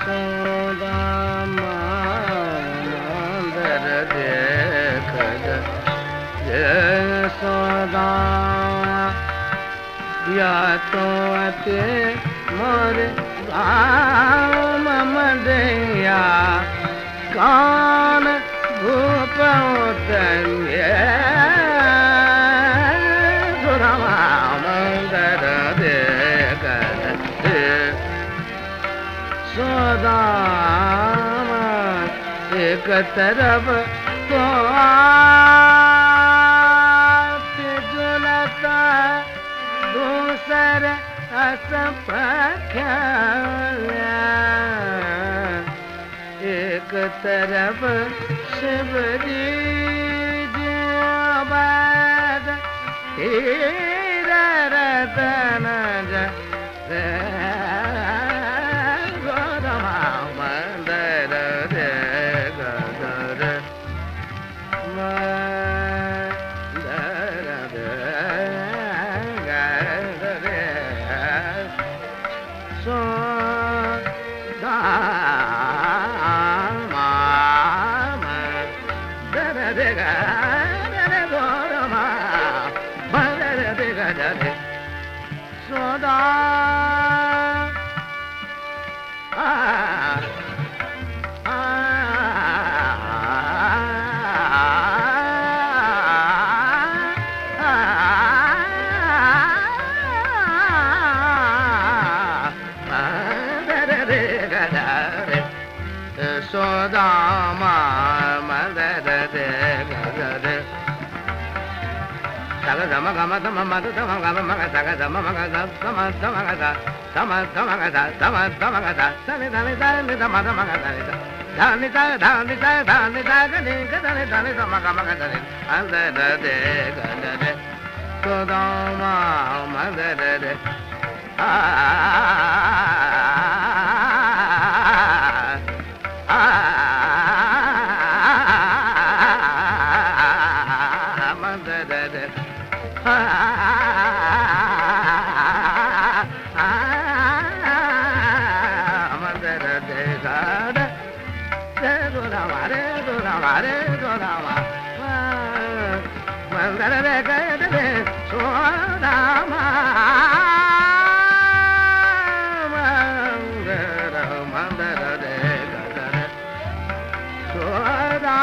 सोदामा मंदर देख ये सोदा या तो अते मोर गाम मदैया कान भूप उतरिए सुरमा मंदर देख सोदामा एक तरफ तो जुलता दूसर असपख्या एक तरफ शिवजी जबाद हीरा रतन गोरमा मंदर दे गदर मंदर दे गदर सोदा सोदा सोदा मदर दे गदर Saga sama gama sama madu sama gama maga saga sama maga sama sama gada sama sama gada sama sama gada sani dani dani sama sama gada dani dani dani dani dani dani dani dani sama gama gada ande de de gada de sodama mande de de mande de de मंदर देखा मंदर देखा सोदामा मंदर मंदर देखा सोदा